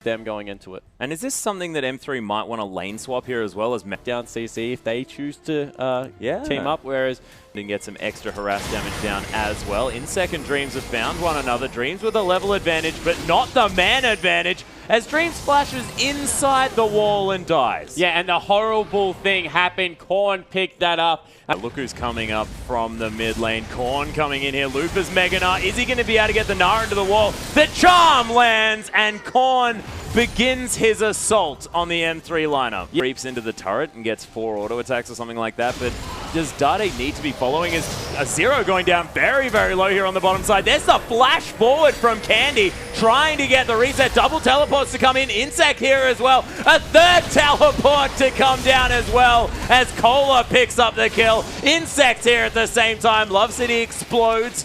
them going into it. And is this something that M3 might want to lane swap here as well as down CC if they choose to team up, whereas and get some extra harass damage down as well. Insec and Dreams have found one another. Dreams with a level advantage, but not the man advantage, as Dreams flashes inside the wall and dies. Yeah, and the horrible thing happened. Korn picked that up. Look who's coming up from the mid lane. Korn coming in here. Looper's Mega Gnar. Is he going to be able to get the Gnar into the wall? The charm lands, and Korn begins his assault on the M3 lineup. Creeps into the turret and gets 4 auto attacks or something like that, but does Dade need to be following? Is a 0 going down very, very low here on the bottom side? There's the flash forward from Candy, trying to get the reset. Double teleports to come in. Insec here as well. A third teleport to come down as well, as Cola picks up the kill. Insect here at the same time. Love City explodes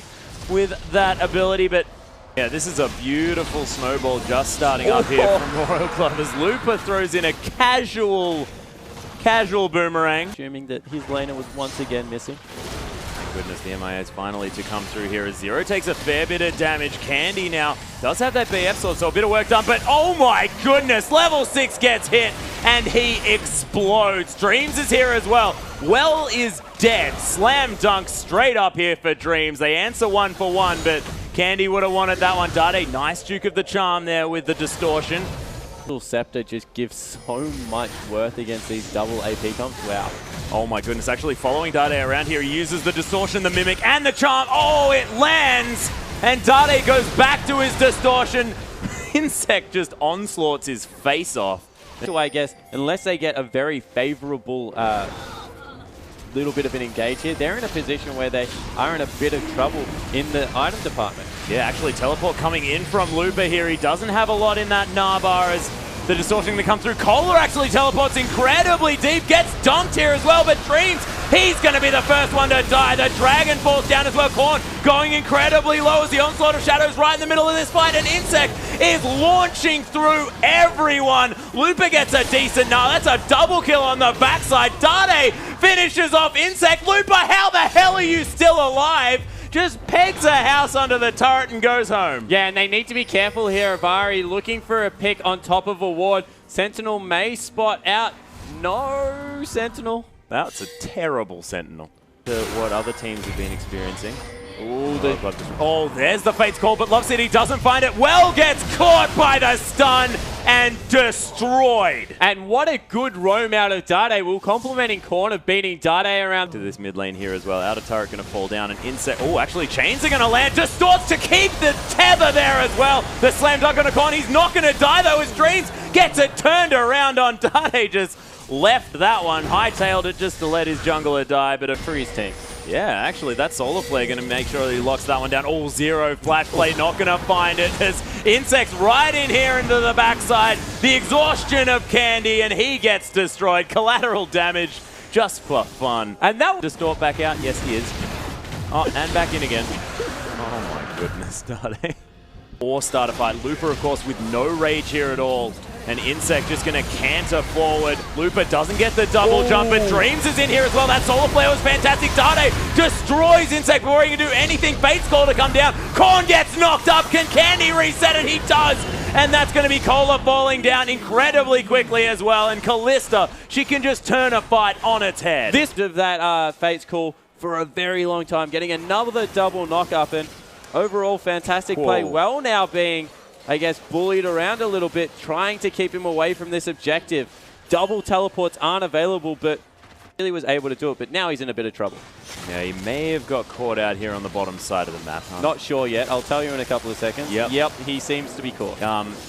with that ability, but yeah, this is a beautiful snowball just starting up here from Royal Club as Looper throws in a casual boomerang. Assuming that his laner was once again missing. Thank goodness the MIA is finally to come through here as Zero takes a fair bit of damage. Candy now does have that BF sword, so a bit of work done, but oh my goodness, level 6 gets hit and he explodes. Dreams is here as well. Well is dead. Slam dunk straight up here for Dreams. They answer 1 for 1, but Candy would have wanted that one. Dade, nice Duke of the Charm there with the distortion. Scepter just gives so much worth against these double AP comps. Wow. Oh my goodness, actually following Dade around here. He uses the distortion, the mimic, and the charm. Oh, it lands! And Dade goes back to his distortion. Insect just onslaughts his face off. So I guess, unless they get a very favorable little bit of an engage here, they're in a position where they are in a bit of trouble in the item department. Yeah, actually teleport coming in from Looper here. He doesn't have a lot in that Narbar as the distortion to come through. Kohler actually teleports incredibly deep, gets dunked here as well, but Dreams, he's going to be the first one to die. The Dragon falls down as well. Korn going incredibly low as the Onslaught of Shadows right in the middle of this fight, and Insec is launching through everyone. Looper gets a decent Gnar. That's a double kill on the backside. Dade finishes off Insec. Looper, how the hell are you still alive? Just pegs a house under the turret and goes home. Yeah, and they need to be careful here. Avari looking for a pick on top of a ward. Sentinel may spot out. No Sentinel. That's a terrible Sentinel to what other teams have been experiencing. Ooh, there's the Fate's Call, but Love City doesn't find it. Well gets caught by the stun and destroyed. And what a good roam out of Dade. We're complimenting Korn of beating Dade around to this mid lane here as well. Outer turret going to fall down, and Insect. Oh, actually, chains are going to land. Distorts to keep the tether there as well. The slam dunk on a Korn. He's not going to die though. His Dreams gets it turned around on Dade. Just left that one. Hightailed it just to let his jungler die, but a freeze team. Yeah, actually, that Solar Flare going to make sure that he locks that one down. Oh, 0 flash play, not going to find it. As Insect's right in here into the backside. The exhaustion of Candy, and he gets destroyed. Collateral damage just for fun. And that will distort back out. Yes, he is. Oh, and back in again. Oh my goodness, Dade. Or starter fight. Looper, of course, with no rage here at all. And Insect just going to canter forward. Looper doesn't get the double jump, but Dreams is in here as well. That Solar Flare was fantastic. Dade destroys Insect before he can do anything. Fate's Call to come down. Korn gets knocked up. Can Candy reset it? He does. And that's going to be Cola falling down incredibly quickly as well. And Callista, she can just turn a fight on its head. This of that Fate's Call for a very long time. Getting another double knock up, and overall fantastic play. Well, now being, I guess, bullied around a little bit, trying to keep him away from this objective. Double teleports aren't available, but really was able to do it, but now he's in a bit of trouble. Yeah, he may have got caught out here on the bottom side of the map. Huh? Not sure yet. I'll tell you in a couple of seconds. Yep, he seems to be caught.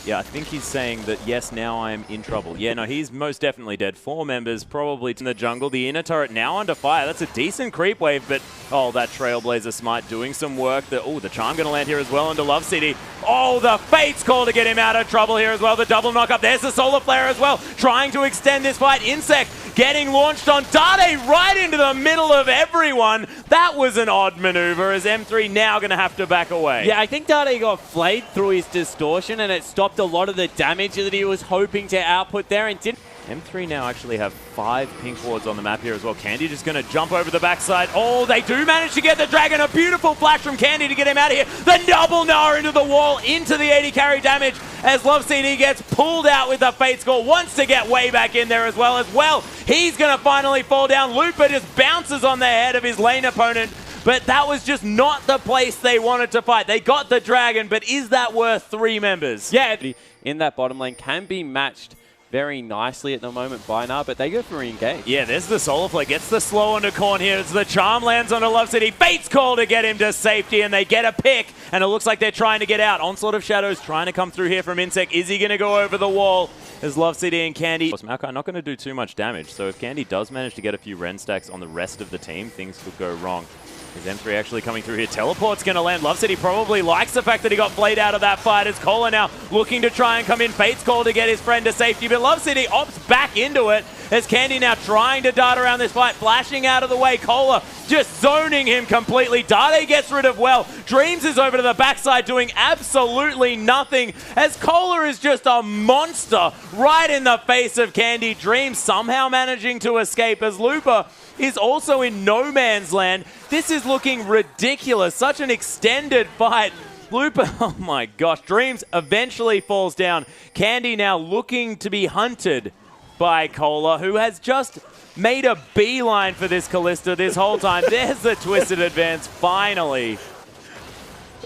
Yeah, I think he's saying that, yes, now I'm in trouble. Yeah, no, he's most definitely dead. 4 members probably in the jungle. The inner turret now under fire. That's a decent creep wave, but oh, that Trailblazer Smite doing some work. The charm going to land here as well into Love City. Oh, the Fate's Call to get him out of trouble here as well. The double knock up. There's the Solar Flare as well, trying to extend this fight. Insect getting launched on Dade right into the middle of everyone. That was an odd maneuver, as M3 now going to have to back away. Yeah, I think Dade got flayed through his distortion, and it stopped a lot of the damage that he was hoping to output there, and didn't. M3 now actually have 5 pink wards on the map here as well. Candy just going to jump over the backside. Oh, they do manage to get the Dragon. A beautiful flash from Candy to get him out of here. The double Gnar into the wall, into the 80 carry damage. as Love CD gets pulled out with the Fate Score, wants to get way back in there as well. He's going to finally fall down. Lupa just bounces on the head of his lane opponent, but that was just not the place they wanted to fight. They got the dragon, but is that worth 3 members? Yeah, in that bottom lane can be matched very nicely at the moment by now, but they go for re-engage. Yeah, there's the Solar Flare. Gets the slow onto Korn here. It's the Charm lands onto Love City. Fate's Call to get him to safety, and they get a pick, and it looks like they're trying to get out. Onslaught of Shadows trying to come through here from Insec. Is he going to go over the wall? As Love City and Candy. Maokai not going to do too much damage, so if Candy does manage to get a few Ren stacks on the rest of the team, things could go wrong. Is M3 actually coming through here? Teleport's going to land. Love City probably likes the fact that he got flayed out of that fight as Kohler now looking to try and come in. Fate's Call to get his friend to safety, but Love City opts back into it as Candy now trying to dart around this fight, flashing out of the way. Kohler just zoning him completely. Dade gets rid of well. Dreams is over to the backside doing absolutely nothing as Kohler is just a monster right in the face of Candy. Dreams somehow managing to escape as Lupa is also in no man's land. This is looking ridiculous. Such an extended fight. Lupa, oh my gosh. Dreams eventually falls down. Candy now looking to be hunted by Kohler, who has just made a beeline for this Kalista this whole time. There's the twisted advance, finally.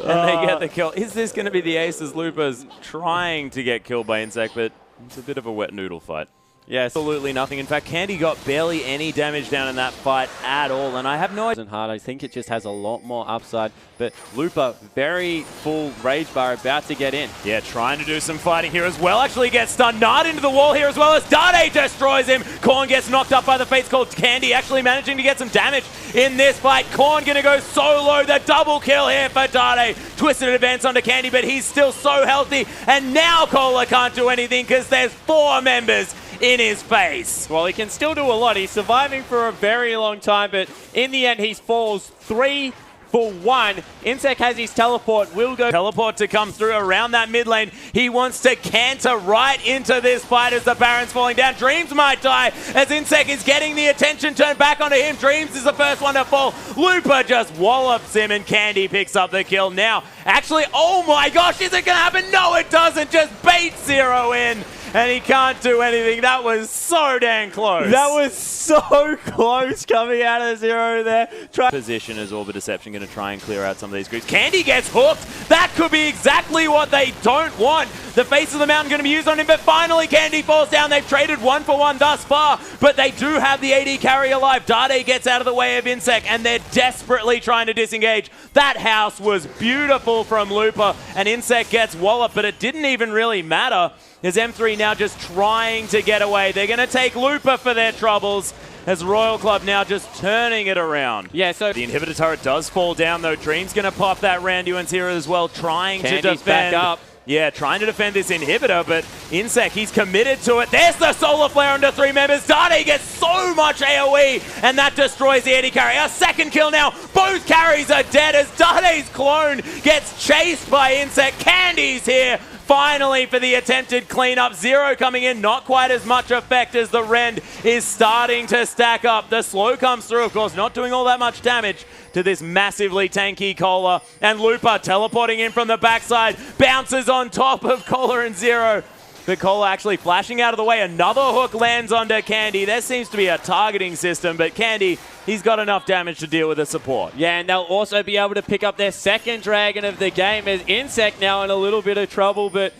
And they get the kill. Is this going to be the ace as Lupa's trying to get killed by Insec, but it's a bit of a wet noodle fight. Yeah, absolutely nothing. In fact, Candy got barely any damage down in that fight at all, and I have no idea. Hard. I think it just has a lot more upside, but Lupa, very full rage bar, about to get in. Yeah, trying to do some fighting here as well. Actually gets stunned. Nard into the wall here as well as Dade destroys him. Korn gets knocked up by the Fates called Candy, actually managing to get some damage in this fight. Korn gonna go solo. The double kill here for Dade. Twisted advance onto Candy, but he's still so healthy, and now Kohler can't do anything because there's 4 members in his face. Well, he can still do a lot. He's surviving for a very long time, but in the end, he falls 3 for 1. Insec has his teleport. Will go teleport to come through around that mid lane. He wants to canter right into this fight as the Baron's falling down. Dreams might die as Insec is getting the attention turned back onto him. Dreams is the first one to fall. Lupa just wallops him and Candy picks up the kill. Now, actually, oh my gosh, is it going to happen? No, it doesn't. Just bait 0 in. And he can't do anything. That was so damn close. That was so close coming out of 0 there. Position as Orbit Deception going to try and clear out some of these creeps. Candy gets hooked. That could be exactly what they don't want. The face of the mountain going to be used on him, but finally Candy falls down. They've traded 1 for 1 thus far, but they do have the AD carry alive. Dade gets out of the way of Insec, and they're desperately trying to disengage. That house was beautiful from Lupa, and Insec gets walloped, but it didn't even really matter. As M3 now just trying to get away. They're going to take Lupa for their troubles as Royal Club now just turning it around. Yeah, so the inhibitor turret does fall down though. Dream's going to pop that Randuin's here as well, trying Candy's to defend. Back up. Yeah, trying to defend this inhibitor, but Insec, he's committed to it. There's the Solar Flare under 3 members. Dade gets so much AoE, and that destroys the AD carry. A second kill now. Both carries are dead as Dade's clone gets chased by Insec. Candy's here. Finally for the attempted cleanup. 0 coming in, not quite as much effect as the Rend is starting to stack up. The slow comes through, of course, not doing all that much damage to this massively tanky Kohler. And Lupa teleporting in from the backside, bounces on top of Kohler and 0. But Kohler actually flashing out of the way. Another hook lands onto Candy. There seems to be a targeting system, but Candy, he's got enough damage to deal with the support. Yeah, and they'll also be able to pick up their second dragon of the game as Insec now in a little bit of trouble, but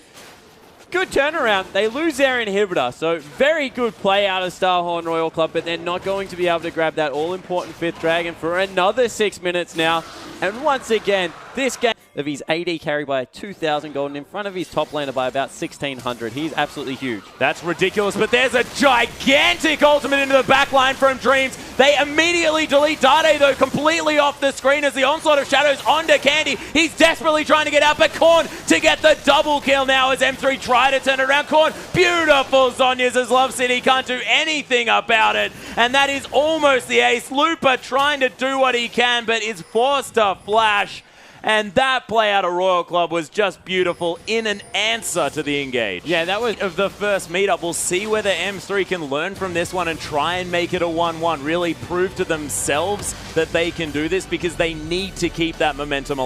good turnaround. They lose their inhibitor, so very good play out of Starhorn Royal Club, but they're not going to be able to grab that all-important 5th dragon for another 6 minutes now. And once again, this game of his AD carry by 2,000 gold and in front of his top laner by about 1,600. He's absolutely huge. That's ridiculous, but there's a gigantic ultimate into the backline from Dreams. They immediately delete Dade, though, completely off the screen as the Onslaught of Shadows onto Candy. He's desperately trying to get out, but Korn to get the double kill now as M3 try to turn it around. Korn, beautiful Zhonya's as Love City can't do anything about it. And that is almost the ace. Lupa trying to do what he can, but is forced to flash. And that play out of Royal Club was just beautiful in an answer to the engage. Yeah, that was of the first meetup. We'll see whether M3 can learn from this one and try and make it a 1-1. Really prove to themselves that they can do this because they need to keep that momentum